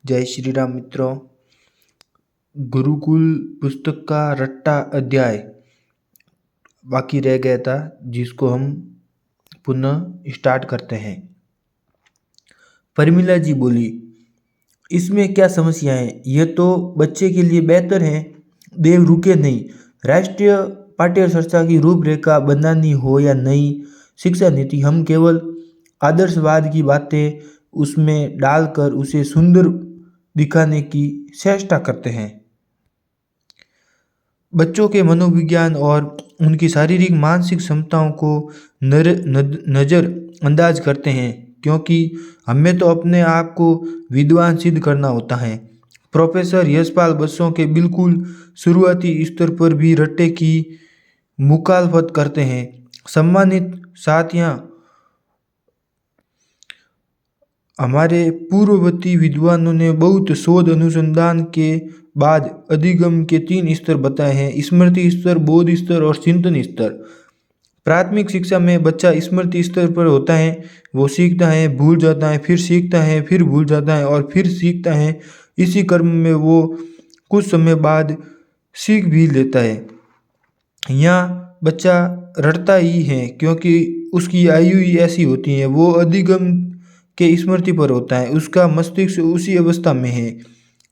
जय श्री राम मित्रों। गुरुकुल पुस्तक का रट्टा अध्याय बाकी रह गया था, जिसको हम पुनः स्टार्ट करते हैं। परमिला जी बोली, इसमें क्या समस्या है? यह तो बच्चे के लिए बेहतर है। देव रुके नहीं। राष्ट्रीय पाठ्यचर्या की रूपरेखा बनानी हो या नई शिक्षा नीति, हम केवल आदर्शवाद की बातें उसमें डालकर उसे सुंदर दिखाने की चेष्टा करते हैं। बच्चों के मनोविज्ञान और उनकी शारीरिक मानसिक क्षमताओं को नज़रअंदाज करते हैं, क्योंकि हमें तो अपने आप को विद्वान सिद्ध करना होता है। प्रोफेसर यशपाल बच्चों के बिल्कुल शुरुआती स्तर पर भी रट्टे की मुखालफत करते हैं। सम्मानित साथियाँ, हमारे पूर्ववर्ती विद्वानों ने बहुत शोध अनुसंधान के बाद अधिगम के 3 स्तर बताए हैं: स्मृति स्तर, बोध स्तर और चिंतन स्तर। प्राथमिक शिक्षा में बच्चा स्मृति स्तर पर होता है। वो सीखता है, भूल जाता है, फिर सीखता है, फिर भूल जाता है और फिर सीखता है। इसी क्रम में वो कुछ समय बाद सीख भी लेता है। यहाँ बच्चा रटता ही है, क्योंकि उसकी आयु ही ऐसी होती है। वो अधिगम के स्मृति पर होता है, उसका मस्तिष्क उसी अवस्था में है।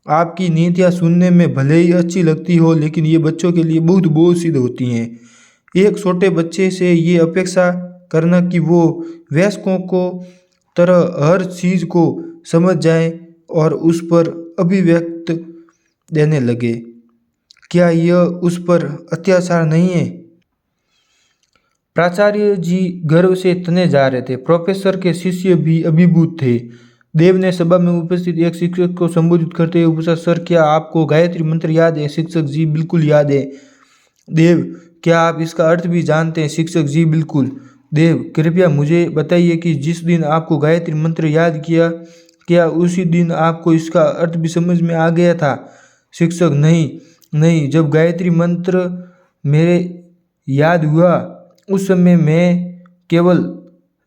आपकी नीतियाँ सुनने में भले ही अच्छी लगती हो, लेकिन ये बच्चों के लिए बहुत बोझ सिद्ध होती हैं। एक छोटे बच्चे से ये अपेक्षा करना कि वो वयस्कों को तरह हर चीज़ को समझ जाए और उस पर अभिव्यक्त देने लगे, क्या यह उस पर अत्याचार नहीं है? प्राचार्य जी गर्व से तने जा रहे थे। प्रोफेसर के शिष्य भी अभिभूत थे। देव ने सभा में उपस्थित एक शिक्षक को संबोधित करते हुए पूछा, सर, क्या आपको गायत्री मंत्र याद है? शिक्षक जी, बिल्कुल याद है। देव, क्या आप इसका अर्थ भी जानते हैं? शिक्षक जी, बिल्कुल। देव, कृपया मुझे बताइए कि जिस दिन आपको गायत्री मंत्र याद किया, क्या उसी दिन आपको इसका अर्थ भी समझ में आ गया था? शिक्षक, नहीं, जब गायत्री मंत्र मेरे याद हुआ उस समय मैं केवल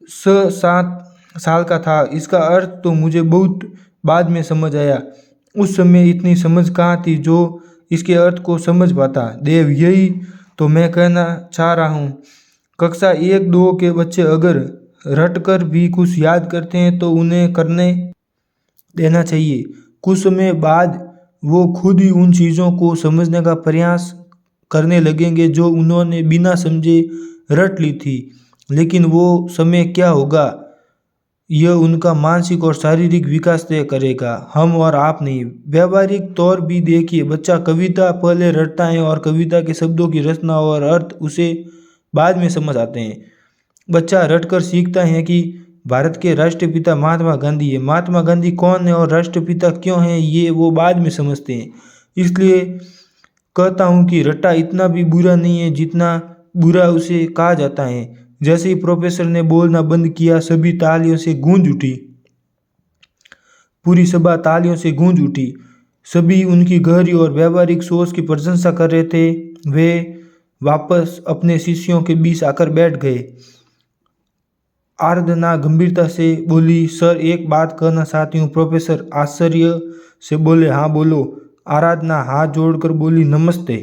6-7 साल का था। इसका अर्थ तो मुझे बहुत बाद में समझ आया। उस समय इतनी समझ कहाँ थी जो इसके अर्थ को समझ पाता। देव, यही तो मैं कहना चाह रहा हूँ। कक्षा 1-2 के बच्चे अगर रट कर भी कुछ याद करते हैं तो उन्हें करने देना चाहिए। कुछ समय बाद वो खुद ही उन चीज़ों को समझने का प्रयास करने लगेंगे जो उन्होंने बिना समझे रट ली थी। लेकिन वो समय क्या होगा, यह उनका मानसिक और शारीरिक विकास तय करेगा, हम और आप नहीं। व्यावहारिक तौर भी देखिए, बच्चा कविता पहले रटता है और कविता के शब्दों की रचना और अर्थ उसे बाद में समझ आते हैं। बच्चा रटकर सीखता है कि भारत के राष्ट्रपिता महात्मा गांधी है। महात्मा गांधी कौन है और राष्ट्रपिता क्यों है, ये वो बाद में समझते हैं। इसलिए कहता हूँ कि रट्टा इतना भी बुरा नहीं है जितना बुरा उसे कहा जाता है। जैसे ही प्रोफेसर ने बोलना बंद किया, सभी तालियों से गूंज उठी। पूरी सभा तालियों से गूंज उठी। सभी उनकी गहरी और व्यावहारिक सोच की प्रशंसा कर रहे थे। वे वापस अपने शिष्यों के बीच आकर बैठ गए। आराधना गंभीरता से बोली, सर, एक बात कहना चाहती हूँ। प्रोफेसर आश्चर्य से बोले, हाँ बोलो। आराधना हाथ जोड़कर बोली, नमस्ते।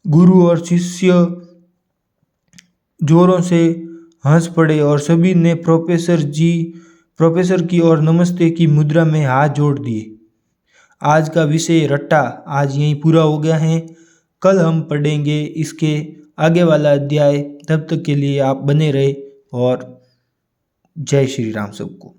गुरु और शिष्य जोरों से हंस पड़े और सभी ने प्रोफेसर की और नमस्ते की मुद्रा में हाथ जोड़ दिए। आज का विषय रट्टा आज यहीं पूरा हो गया है। कल हम पढ़ेंगे इसके आगे वाला अध्याय। तब तक के लिए आप बने रहे और जय श्री राम सबको।